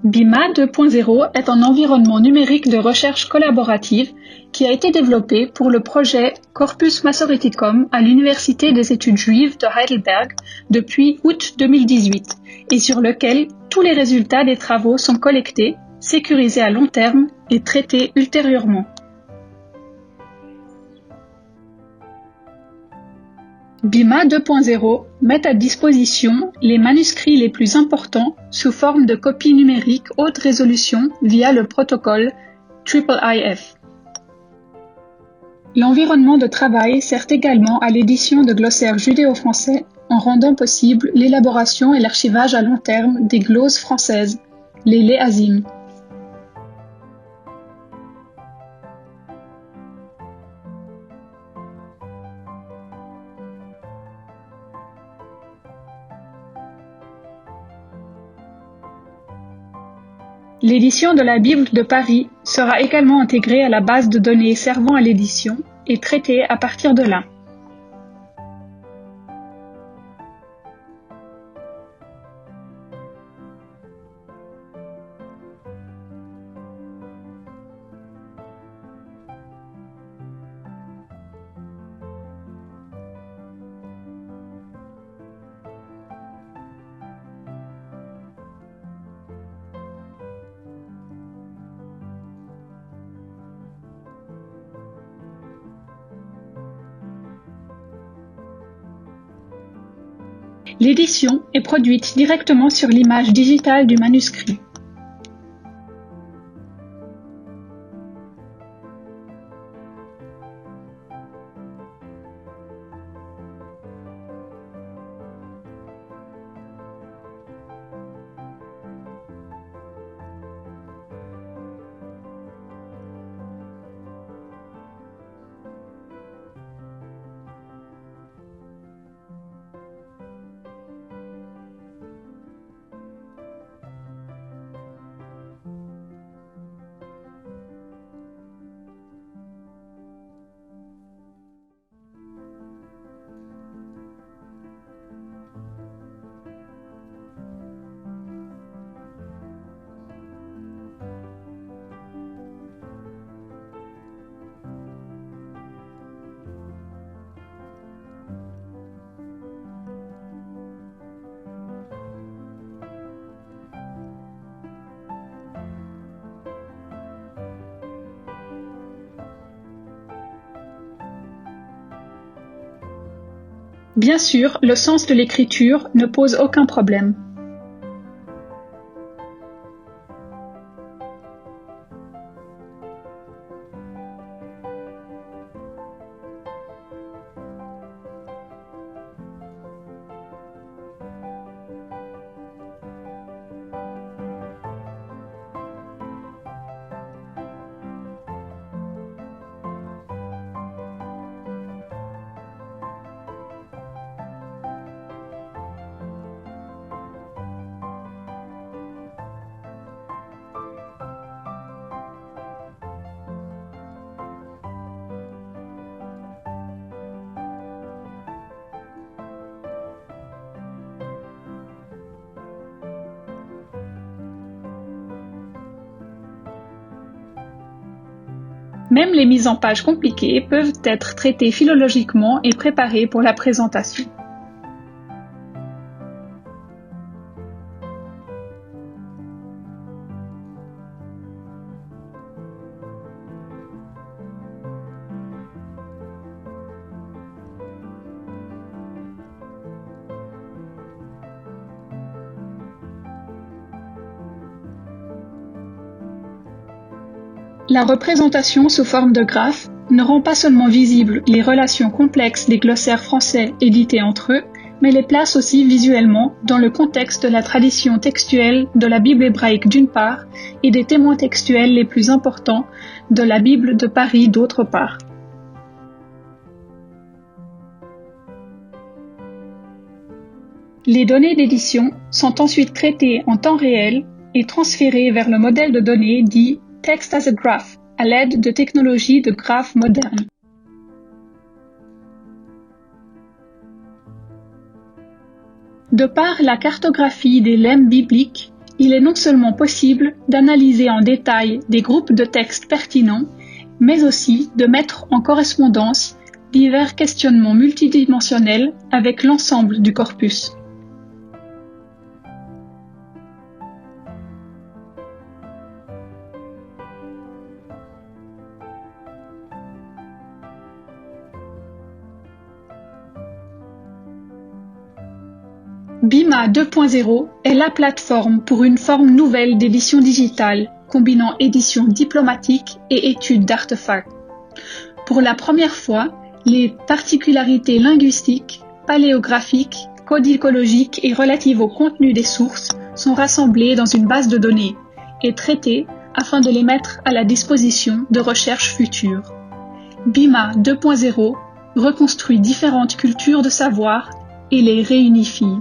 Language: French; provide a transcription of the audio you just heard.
BIMA 2.0 est un environnement numérique de recherche collaborative qui a été développé pour le projet Corpus Massoreticum à l'Université des études juives de Heidelberg depuis août 2018 et sur lequel tous les résultats des travaux sont collectés, sécurisés à long terme et traités ultérieurement. BIMA 2.0 met à disposition les manuscrits les plus importants sous forme de copies numériques haute résolution via le protocole IIIF. L'environnement de travail sert également à l'édition de glossaires judéo-français en rendant possible l'élaboration et l'archivage à long terme des glosses françaises, les léazim. L'édition de la Bible de Paris sera également intégrée à la base de données servant à l'édition et traitée à partir de là. L'édition est produite directement sur l'image digitale du manuscrit. Bien sûr, le sens de l'écriture ne pose aucun problème. Même les mises en page compliquées peuvent être traitées philologiquement et préparées pour la présentation. La représentation sous forme de graphes ne rend pas seulement visibles les relations complexes des glossaires français édités entre eux, mais les place aussi visuellement dans le contexte de la tradition textuelle de la Bible hébraïque d'une part et des témoins textuels les plus importants de la Bible de Paris d'autre part. Les données d'édition sont ensuite traitées en temps réel et transférées vers le modèle de données dit Text as a Graph, à l'aide de technologies de graphes modernes. De par la cartographie des lemmes bibliques il est non seulement possible d'analyser en détail des groupes de textes pertinents, mais aussi de mettre en correspondance divers questionnements multidimensionnels avec l'ensemble du corpus. BIMA 2.0 est la plateforme pour une forme nouvelle d'édition digitale, combinant édition diplomatique et études d'artefacts. Pour la première fois, les particularités linguistiques, paléographiques, codicologiques et relatives au contenu des sources sont rassemblées dans une base de données et traitées afin de les mettre à la disposition de recherches futures. BIMA 2.0 reconstruit différentes cultures de savoir et les réunifie.